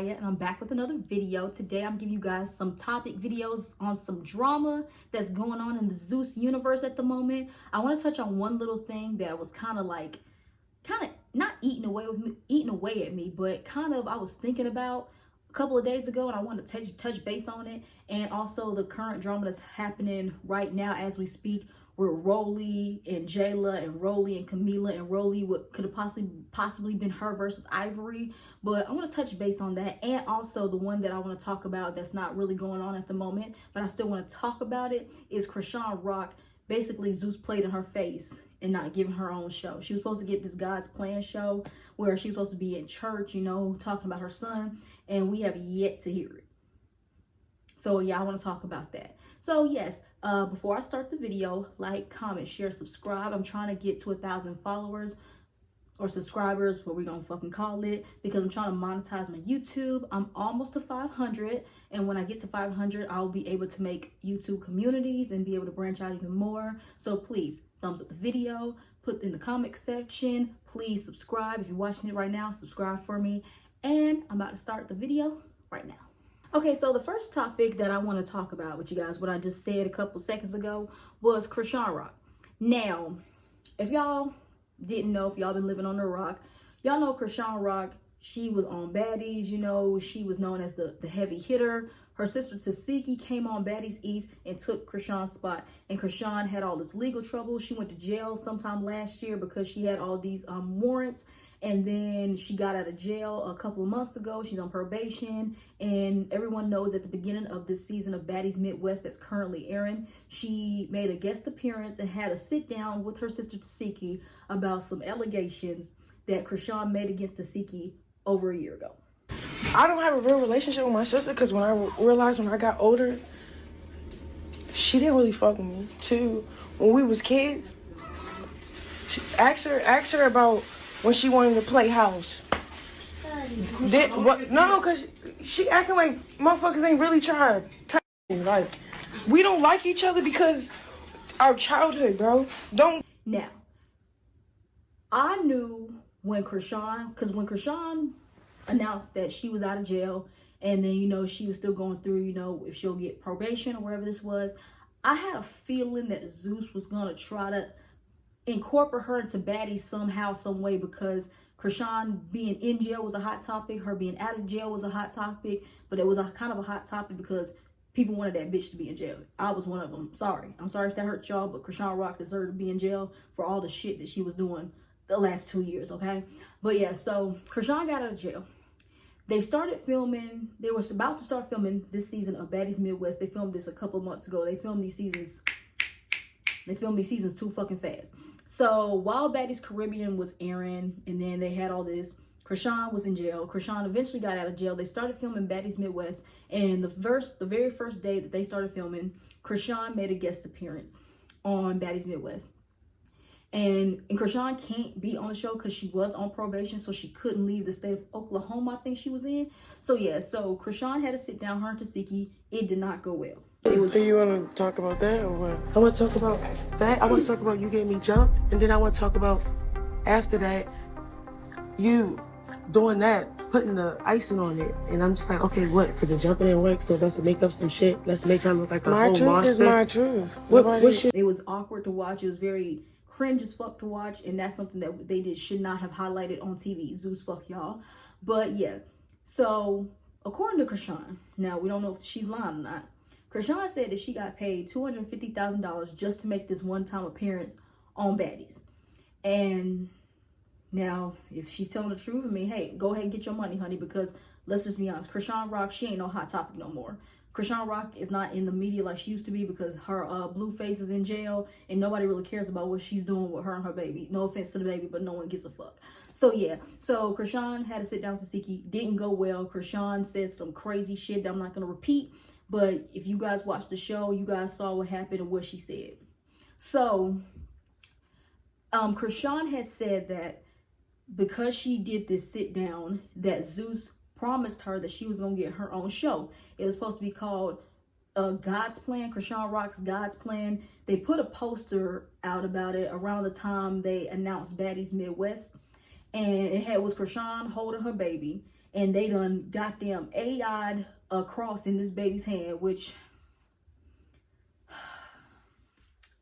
Maya, and I'm back with another video. Today I'm giving you guys some topic videos on some drama that's going on in the Zeus universe at the moment. I want to touch on one little thing that was kind of not eating away at me, but kind of I was thinking about a couple of days ago, and I want to touch base on it, and also the current drama that's happening right now as we speak, with Rollie and Jela and Rollie and Camilla, and Rollie could have possibly been her versus Ivori. But I want to touch base on that, and also the one that I want to talk about that's not really going on at the moment, but I still want to talk about it, is Chrisean Rock. Basically, Zeus played in her face and not giving her own show. She was supposed to get this God's Plan show where she was supposed to be in church, you know, talking about her son, and we have yet to hear it. So yeah, I want to talk about that. So yes, before I start the video, like, comment, share, subscribe. I'm trying to get to 1,000 followers or subscribers, what we're gonna fucking call it, because I'm trying to monetize my YouTube. I'm almost to 500, and when I get to 500, I'll be able to make YouTube communities and be able to branch out even more. So please, thumbs up the video, put in the comment section, please subscribe. If you're watching it right now, subscribe for me, and I'm about to start the video right now. Okay, so the first topic that I want to talk about with you guys, what I just said a couple seconds ago, was Chrisean Rock. Now, if y'all didn't know, if y'all been living on the rock, y'all know Chrisean Rock, she was on Baddies, you know, she was known as the heavy hitter. Her sister Tasiki came on Baddies East and took Chrisean's spot. And Chrisean had all this legal trouble. She went to jail sometime last year because she had all these warrants. And then she got out of jail a couple of months ago. She's on probation. And everyone knows at the beginning of this season of Baddies Midwest that's currently airing, she made a guest appearance and had a sit down with her sister Tasiki about some allegations that Chrisean made against Tasiki over a year ago. I don't have a real relationship with my sister because when I realized when I got older, she didn't really fuck with me. Too, when we was kids, ask her about when she wanted to play house. No, because she acting like motherfuckers ain't really trying to like, we don't like each other because our childhood, bro. Now, I knew when Chrisean announced that she was out of jail, and then, you know, she was still going through, you know, if she'll get probation or whatever this was, I had a feeling that Zeus was going to try to incorporate her into Baddies somehow, some way, because Chrisean being in jail was a hot topic, her being out of jail was a hot topic, but it was a kind of a hot topic because people wanted that bitch to be in jail. I was one of them. I'm sorry if that hurt y'all, but Chrisean Rock deserved to be in jail for all the shit that she was doing the last 2 years, okay? But yeah, so Chrisean got out of jail. They started filming, they were about to start filming this season of Baddies Midwest. They filmed this a couple of months ago. They filmed these seasons too fucking fast. So while Baddies Caribbean was airing, and then they had all this, Chrisean was in jail. Chrisean eventually got out of jail. They started filming Baddies Midwest, and the very first day that they started filming, Chrisean made a guest appearance on Baddies Midwest. And Chrisean can't be on the show because she was on probation, so she couldn't leave the state of Oklahoma, I think she was in. So yeah, so Chrisean had to sit down, her and Tasiki. It did not go well. So you want to talk about that or what? I want to talk about that. I want to talk about you getting me jumped, and then I want to talk about after that, you doing that, putting the icing on it, and I'm just like, okay, what? Because the jumping didn't work, so let's make up some shit. Let's make her look like a whole monster. My truth is my truth. What shit? It was awkward to watch. It was very cringe as fuck to watch, and that's something that they should not have highlighted on TV. Zeus, fuck y'all. But yeah, so according to Chrisean, now we don't know if she's lying or not, Chrisean said that she got paid $250,000 just to make this one-time appearance on Baddies. And now, if she's telling the truth, I mean, hey, go ahead and get your money, honey, because let's just be honest, Chrisean Rock, she ain't no hot topic no more. Chrisean Rock is not in the media like she used to be because her blue face is in jail, and nobody really cares about what she's doing with her and her baby. No offense to the baby, but no one gives a fuck. So yeah, so Chrisean had to sit down with Tasiki. Didn't go well. Chrisean said some crazy shit that I'm not going to repeat, but if you guys watched the show, you guys saw what happened and what she said. So Chrisean had said that because she did this sit down, that Zeus promised her that she was going to get her own show. It was supposed to be called God's Plan, Chrisean Rock's God's Plan. They put a poster out about it around the time they announced Baddies Midwest, and it was Chrisean holding her baby, and they done got them AI'd a cross in this baby's hand, which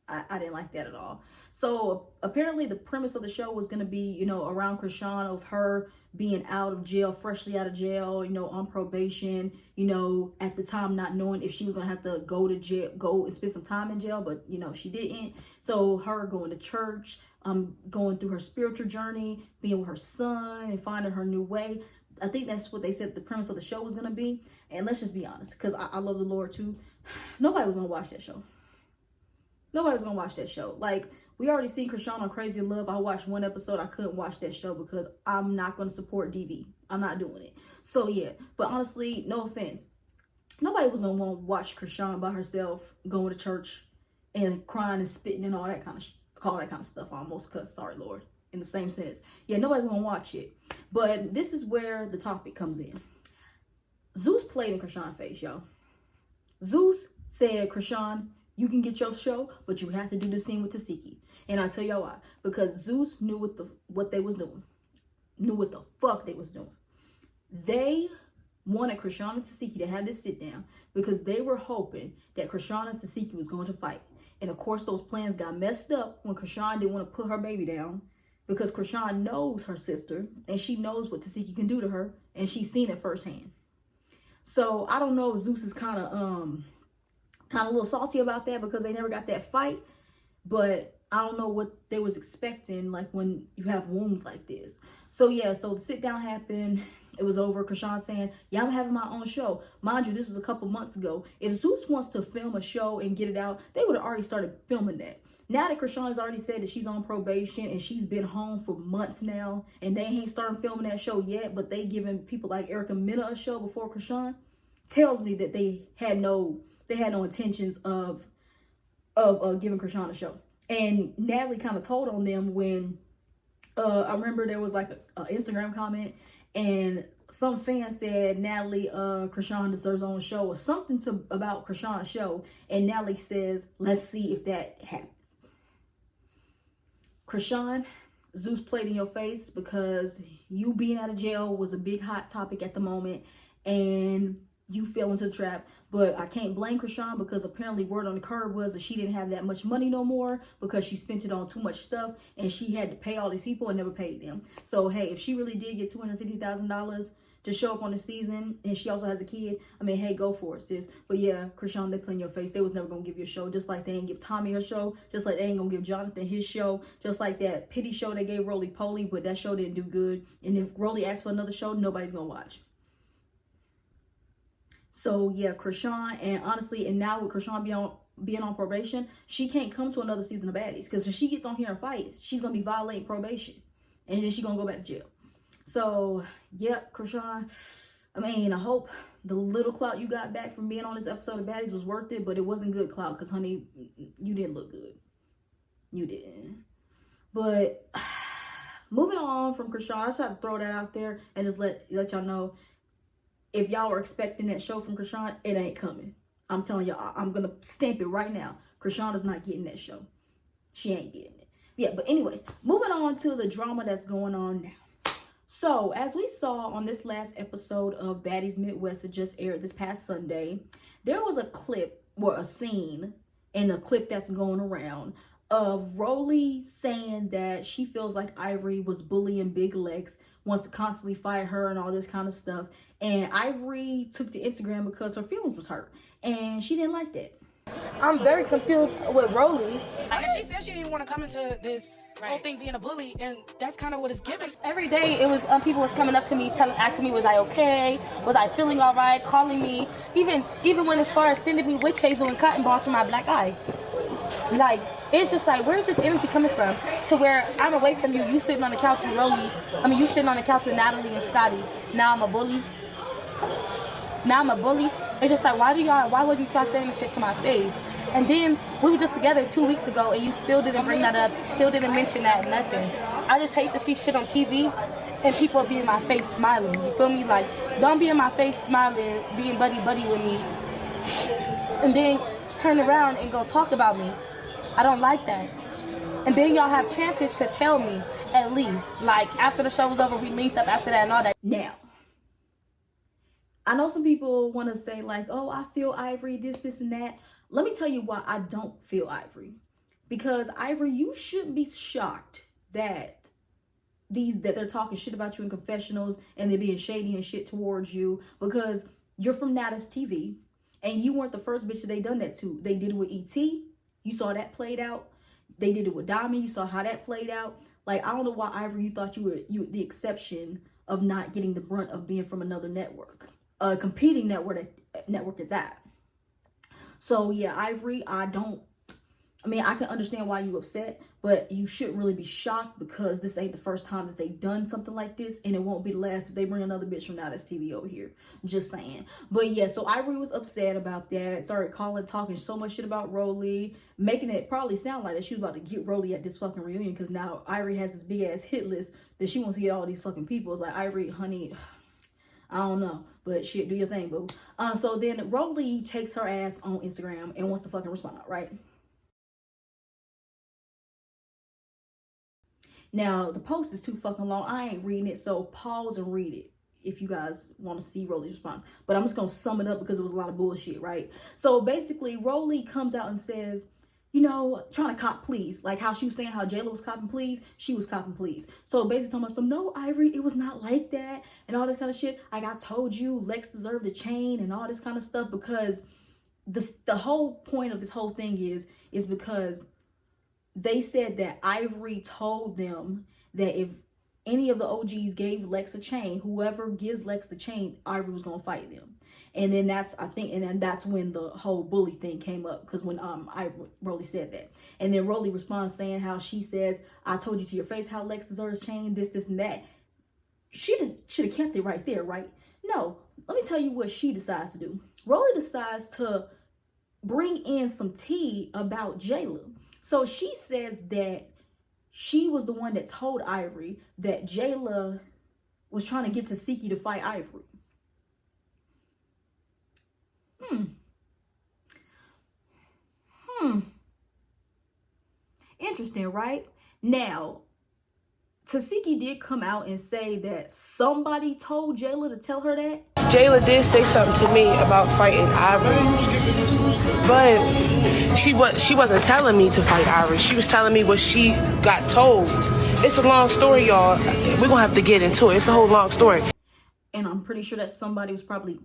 I didn't like that at all. So apparently the premise of the show was going to be, you know, around Chrisean, of her being out of jail, freshly out of jail, you know, on probation, you know, at the time not knowing if she was going to have to go to jail, go and spend some time in jail, but, you know, she didn't. So her going to church, going through her spiritual journey, being with her son and finding her new way. I think that's what they said the premise of the show was going to be. And let's just be honest, because I love the Lord too. Nobody was going to watch that show. Nobody was going to watch that show. Like, we already seen Chrisean on Crazy Love. I watched one episode. I couldn't watch that show because I'm not going to support DV. I'm not doing it. So, yeah. But honestly, no offense. Nobody was going to want to watch Chrisean by herself, going to church and crying and spitting and all that kind of stuff almost. Because, sorry, Lord, in the same sentence. Yeah, nobody's going to watch it. But this is where the topic comes in. Zeus played in Chrisean's face, y'all. Zeus said, Chrisean, you can get your show, but you have to do the scene with Tasiki. And I'll tell y'all why. Because Zeus knew what they was doing. Knew what the fuck they was doing. They wanted Chrisean and Tasiki to have this sit down because they were hoping that Chrisean and Tasiki was going to fight. And of course, those plans got messed up when Chrisean didn't want to put her baby down, because Chrisean knows her sister and she knows what Tasiki can do to her, and she's seen it firsthand. So I don't know if Zeus is kind of a little salty about that because they never got that fight, but I don't know what they was expecting, like when you have wounds like this. So yeah, so the sit down happened. It was over. Chrisean saying, yeah, I'm having my own show. Mind you, this was a couple months ago. If Zeus wants to film a show and get it out, they would have already started filming that. Now that Chrisean has already said that she's on probation and she's been home for months now, and they ain't started filming that show yet, but they giving people like Camilla a show before Chrisean, tells me that they had no intentions of giving Chrisean a show. And Natalie kind of told on them when I remember there was like an Instagram comment, and some fan said Natalie, Chrisean deserves her own show or something about Chrisean's show. And Natalie says, let's see if that happens. Chrisean, Zeus played in your face because you being out of jail was a big hot topic at the moment, and you fell into the trap. But I can't blame Chrisean because apparently word on the curb was that she didn't have that much money no more because she spent it on too much stuff, and she had to pay all these people and never paid them. So hey, if she really did get $250,000 to show up on the season, and she also has a kid, I mean, hey, go for it, sis. But yeah, Chrisean, they play in your face. They was never gonna give you a show, just like they ain't give Tommy a show, just like they ain't gonna give Jonathan his show, just like that pity show they gave Rollie Poly, but that show didn't do good. And if Rollie asked for another show, nobody's gonna watch. So yeah, Chrisean, and honestly, and now with Chrisean being on probation, she can't come to another season of Baddies, because if she gets on here and fights, she's gonna be violating probation, and then she's gonna go back to jail. So yeah, Chrisean, I mean, I hope the little clout you got back from being on this episode of Baddies was worth it, but it wasn't good clout, because honey, you didn't look good. You didn't. But moving on from Chrisean, I just have to throw that out there and just let y'all know, if y'all are expecting that show from Chrisean, it ain't coming. I'm telling y'all, I'm going to stamp it right now. Chrisean is not getting that show. She ain't getting it. Yeah, but anyways, moving on to the drama that's going on now. So, as we saw on this last episode of Baddies Midwest that just aired this past Sunday, there was a clip, or a scene in the clip that's going around, of Rollie saying that she feels like Ivori was bullying Big Lex, wants to constantly fight her and all this kind of stuff. And Ivori took to Instagram because her feelings was hurt, and she didn't like that. I'm very confused with Rollie. And she said she didn't want to come into this whole thing being a bully, and that's kind of what it's given. Every day it was people was coming up to me, asking me, was I okay? Was I feeling all right? Calling me, even when as far as sending me witch hazel and cotton balls for my black eye. Like, it's just like, where's this energy coming from? To where I'm away from you, you sitting on the couch with Rollie. I mean, you sitting on the couch with Natalie and Scotty. Now I'm a bully. It's just like, why would you start saying this shit to my face? And then we were just together 2 weeks ago, and you still didn't bring that up, still didn't mention that, nothing. I just hate to see shit on TV and people be in my face smiling. You feel me? Like, don't be in my face smiling, being buddy with me, and then turn around and go talk about me. I don't like that. And then y'all have chances to tell me, at least. Like, after the show was over, we linked up after that and all that. Now, I know some people want to say like, oh, I feel Ivori, this, and that. Let me tell you why I don't feel Ivori. Because Ivori, you shouldn't be shocked that they're talking shit about you in confessionals and they're being shady and shit towards you, because you're from Natas TV and you weren't the first bitch that they done that to. They did it with E.T. You saw that played out. They did it with Diamond. You saw how that played out. Like, I don't know why, Ivori, you thought you were the exception of not getting the brunt of being from another network, a competing network at that. So yeah, Ivori, I can understand why you upset, but you shouldn't really be shocked, because this ain't the first time that they've done something like this, and it won't be the last if they bring another bitch from Natas TV over here. Just saying. But yeah, so Ivori was upset about that, started talking so much shit about Rollie, making it probably sound like that she was about to get Rollie at this fucking reunion, because now Ivori has this big ass hit list that she wants to get all these fucking people. It's like, Ivori, honey, I don't know, but shit, do your thing, boo. So then Rollie takes her ass on Instagram and wants to fucking respond, right? Now, the post is too fucking long. I ain't reading it, so pause and read it if you guys want to see Rollie's response. But I'm just going to sum it up because it was a lot of bullshit, right? So basically, Rollie comes out and says, you know, trying to cop please. Like how she was saying how Jela was copping please, she was copping please. So basically talking about some, no, Ivori, it was not like that, and all this kind of shit. Like, I told you, Lex deserved the chain and all this kind of stuff, because the whole point of this whole thing is because they said that Ivori told them that if any of the OGs gave Lex a chain, whoever gives Lex the chain, Ivori was gonna fight them. And then that's when the whole bully thing came up, because when Rollie said that. And then Rollie responds saying how she says, I told you to your face how Lex deserves chain, this, and that. She should have kept it right there, right? No, let me tell you what she decides to do. Rollie decides to bring in some tea about Jela. So she says that she was the one that told Ivori that Jela was trying to get Tasiki to fight Ivori. Interesting, right? Now, Tasiki did come out and say that somebody told Jela to tell her that. Jela did say something to me about fighting Ivori, but she wasn't telling me to fight Ivori. She was telling me what she got told. It's a long story, y'all. We're gonna have to get into it. It's a whole long story. And I'm pretty sure that somebody was probably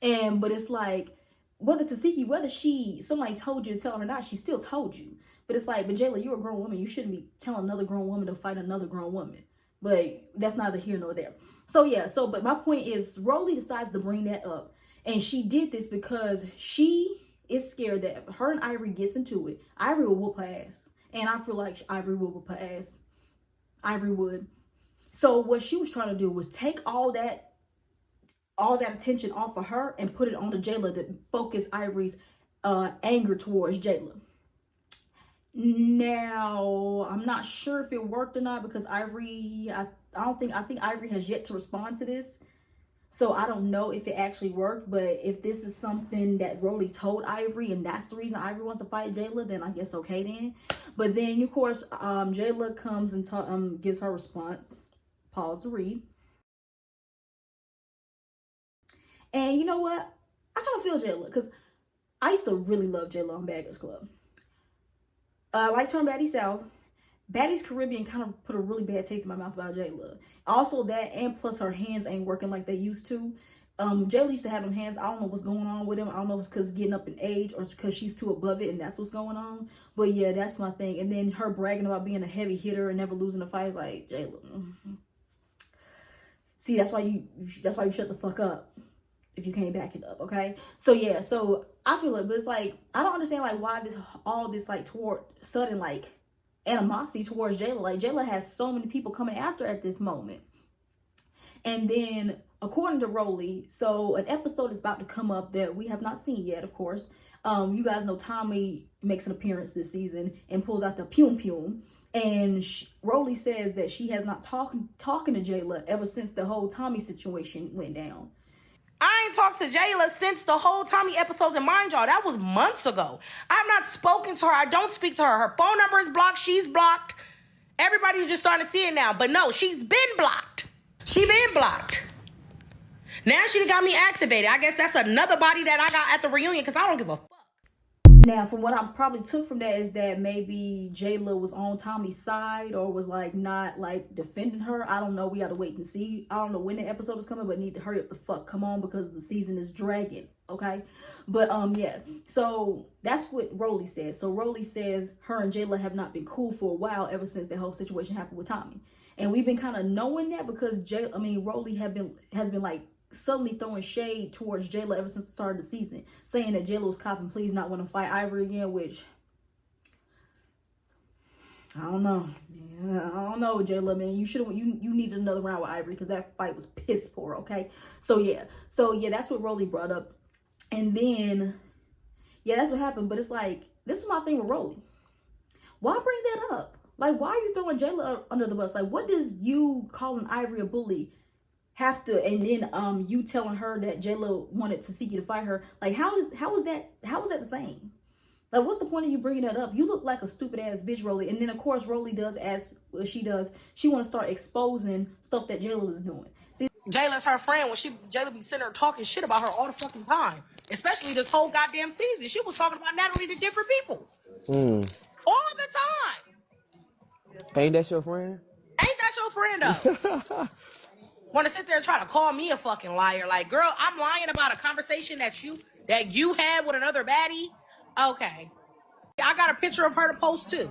Natalie. But it's like, whether somebody told you to tell her or not, she still told you. But it's like, but Jela, you're a grown woman. You shouldn't be telling another grown woman to fight another grown woman. But that's neither here nor there. So yeah, but my point is, Rollie decides to bring that up. And she did this because she is scared that if her and Ivori gets into it, Ivori will whoop her ass. And I feel like Ivori will whoop her ass. Ivori would. So what she was trying to do was take all that attention off of her and put it on to Jela to focus Ivori's anger towards Jela. Now, I'm not sure if it worked or not, because Ivori, I think Ivori has yet to respond to this. So I don't know if it actually worked, but if this is something that Rollie told Ivori and that's the reason Ivori wants to fight Jela, then I guess okay then. But then, of course, Jela comes and gives her response. Pause to read. And you know what? I kind of feel Jela, because I used to really love Jela on Bad Girls Club. Like Turn Baddie South, Baddie's Caribbean kind of put a really bad taste in my mouth about Jela. Also that, and plus her hands ain't working like they used to. Jela used to have them hands. I don't know what's going on with them. I don't know if it's because getting up in age or because she's too above it and that's what's going on. But yeah, that's my thing. And then her bragging about being a heavy hitter and never losing a fight is like, Jela. See, that's why you shut the fuck up if you can't back it up, okay? So yeah, so I feel it, but it's like, I don't understand like why all this like sudden like animosity towards Jela. Like, Jela has so many people coming after at this moment. And then according to Rollie, so an episode is about to come up that we have not seen yet, of course. You guys know Tommy makes an appearance this season and pulls out the Pum Pum. And Rollie says that she has not talking to Jela ever since the whole Tommy situation went down. I ain't talked to Jela since the whole Tommy episodes, and mind y'all, that was months ago. I've not spoken to her. I don't speak to her. Her phone number is blocked. She's blocked. Everybody's just starting to see it now. But no, she's been blocked. She been blocked. Now she done got me activated. I guess that's another body that I got at the reunion because I don't give a fuck. Now, from what I probably took from that is that maybe Jayla was on Tommy's side or was like not like defending her. I don't know. We gotta wait and see. I don't know when the episode is coming, but need to hurry up the fuck. Come on, because the season is dragging. Okay, but yeah. So that's what Rollie said. So Rollie says her and Jayla have not been cool for a while ever since the whole situation happened with Tommy, and we've been kind of knowing that because Rollie has been like suddenly throwing shade towards Jayla ever since the start of the season, saying that Jayla was copping please not want to fight Ivori again, which I don't know. Yeah, I don't know, Jayla, man. You needed another round with Ivori because that fight was piss poor, okay? So yeah, that's what Rollie brought up. And then yeah, that's what happened. But it's like, this is my thing with Rollie. Why bring that up? Like, why are you throwing Jayla under the bus? Like, what does you calling Ivori a bully have to, and then you telling her that Jayla wanted to seek you to fight her? Like, how is that the same? Like, what's the point of you bringing that up? You look like a stupid ass bitch, Rollie. And then of course Rollie does as she does. She want to start exposing stuff that Jayla was doing. See, Jayla's her friend. When Jayla be sitting there talking shit about her all the fucking time, especially this whole goddamn season. She was talking about Natalie to different people all the time. Ain't that your friend? Ain't that your friend though? Want to sit there and try to call me a fucking liar? Like, girl, I'm lying about a conversation that you had with another baddie. Okay, I got a picture of her to post too.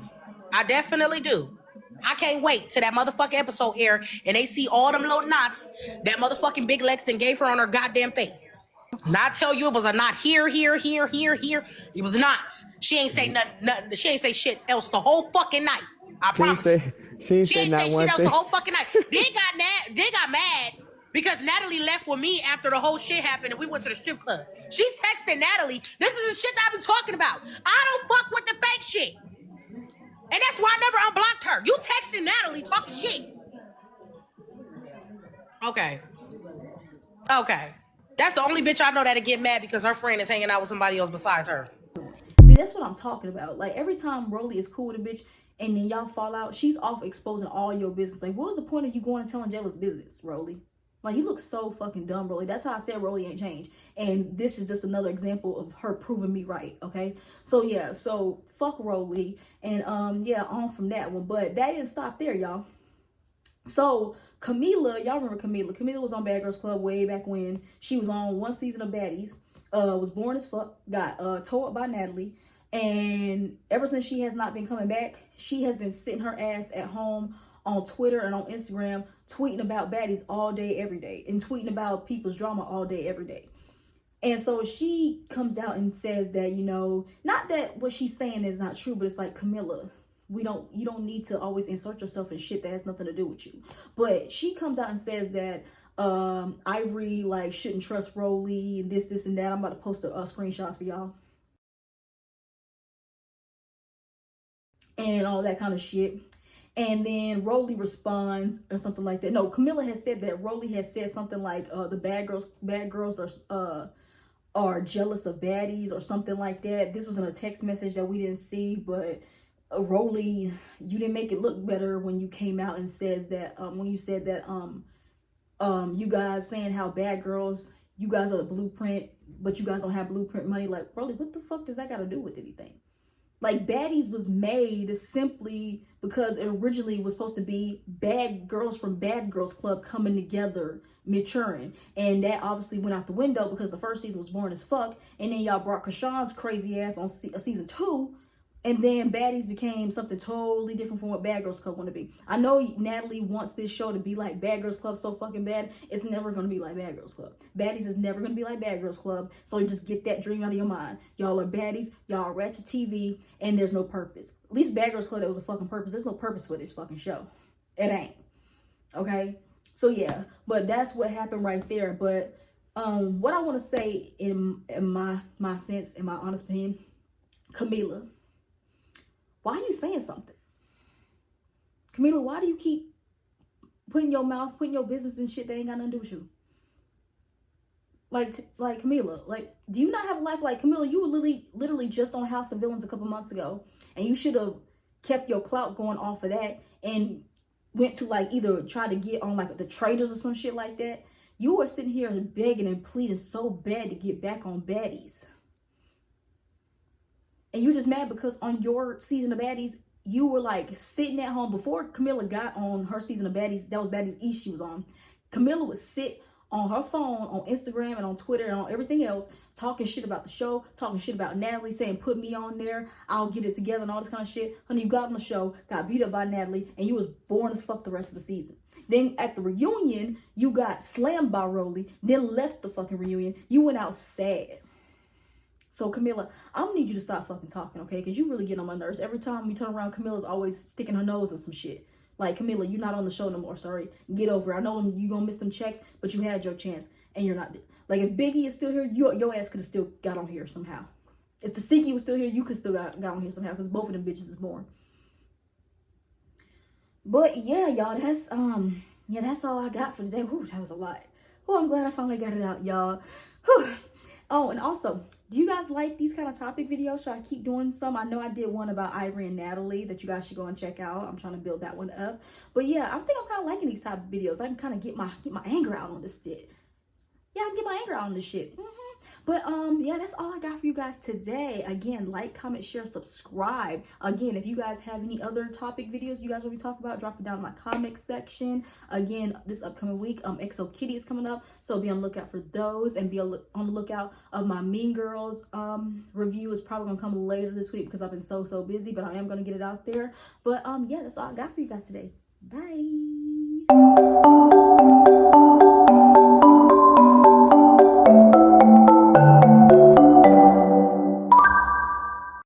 I definitely do. I can't wait till that motherfucking episode air and they see all them little knots that motherfucking Big Lex then gave her on her goddamn face. Now I tell you, it was a knot here. It was knots. She ain't say nothing. She ain't say shit else the whole fucking night. I promise. She ain't say not one shit else thing. the whole fucking night. They got mad because Natalie left with me after the whole shit happened and we went to the strip club. She texted Natalie, this is the shit that I be talking about. I don't fuck with the fake shit. And that's why I never unblocked her. You texting Natalie talking shit. Okay. That's the only bitch I know that'll get mad because her friend is hanging out with somebody else besides her. See, that's what I'm talking about. Like, every time Rollie is cool with a bitch and then y'all fall out, she's off exposing all your business. Like, what was the point of you going and telling Jayla's business, Rollie? Like, you look so fucking dumb, Rollie. That's how I said Rollie ain't changed. And this is just another example of her proving me right, okay? So, yeah. So, fuck Rollie. And, yeah, on from that one. But that didn't stop there, y'all. So, Camila, y'all remember Camila. Camila was on Bad Girls Club way back when. She was on one season of Baddies. Was born as fuck. Got towed up by Natalie. And ever since she has not been coming back, she has been sitting her ass at home on Twitter and on Instagram tweeting about baddies all day, every day, and tweeting about people's drama all day, every day. And so she comes out and says that, you know, not that what she's saying is not true, but it's like, Camilla, you don't need to always insert yourself in shit that has nothing to do with you. But she comes out and says that Ivori like shouldn't trust Rollie and this and that. I'm about to post screenshots for y'all. And all that kind of shit. And then Rollie responds or something like that. No, Camilla has said that Rollie has said something like the bad girls are jealous of baddies or something like that. This was in a text message that we didn't see, but Rollie, you didn't make it look better when you came out and says that when you said that you guys saying how bad girls, you guys are the blueprint, but you guys don't have blueprint money. Like, Rollie, what the fuck does that got to do with anything? Like, Baddies was made simply because it originally was supposed to be bad girls from Bad Girls Club coming together, maturing. And that obviously went out the window because the first season was boring as fuck. And then y'all brought Chrisean's crazy ass on season 2. And then Baddies became something totally different from what Bad Girls Club want to be. I know Natalie wants this show to be like Bad Girls Club so fucking bad. It's never going to be like Bad Girls Club. Baddies is never going to be like Bad Girls Club. So you just get that dream out of your mind. Y'all are baddies. Y'all are ratchet TV. And there's no purpose. At least Bad Girls Club, there was a fucking purpose. There's no purpose for this fucking show. It ain't. Okay? So yeah. But that's what happened right there. But what I want to say in my sense, in my honest opinion, Camila, why are you saying something? Camila, why do you keep putting your mouth, putting your business in shit that ain't got nothing to do with you? Like Camila, like, do you not have a life? Like, Camila, you were literally just on House of Villains a couple months ago, and you should have kept your clout going off of that and went to like either try to get on like the Traitors or some shit like that. You were sitting here begging and pleading so bad to get back on baddies. And you're just mad because on your season of baddies, you were like sitting at home before Camilla got on her season of baddies. That was Baddies East she was on. Camilla would sit on her phone, on Instagram and on Twitter and on everything else, talking shit about the show, talking shit about Natalie, saying put me on there, I'll get it together and all this kind of shit. Honey, you got on the show, got beat up by Natalie, and you was boring as fuck the rest of the season. Then at the reunion, you got slammed by Rollie, then left the fucking reunion. You went out sad. So Camilla, I'm gonna need you to stop fucking talking, okay? Because you really get on my nerves. Every time we turn around, Camilla's always sticking her nose in some shit. Like, Camilla, you're not on the show no more, sorry. Get over it. I know you're gonna miss them checks, but you had your chance, and you're not there. Like, if Biggie is still here, your ass could have still got on here somehow. If Tasiki was still here, you could still got on here somehow, because both of them bitches is born. But, yeah, y'all, that's all I got for today. Whew, that was a lot. Oh, I'm glad I finally got it out, y'all. Whew. Oh, and also, do you guys like these kind of topic videos? Should I keep doing some? I know I did one about Ivori and Natalie that you guys should go and check out. I'm trying to build that one up. But yeah, I think I'm kind of liking these type of videos. I can kind of get my anger out on this shit. Yeah, I can get my anger out on this shit. But yeah, that's all I got for you guys today. Again, like, comment, share, subscribe. Again, if you guys have any other topic videos you guys want me to talk about, drop it down in my comment section. Again, this upcoming week, XO Kitty is coming up, so be on the lookout for those, and be on the lookout of my Mean Girls review. Is probably gonna come later this week because I've been so busy, but I am gonna get it out there. But yeah, that's all I got for you guys today. Bye.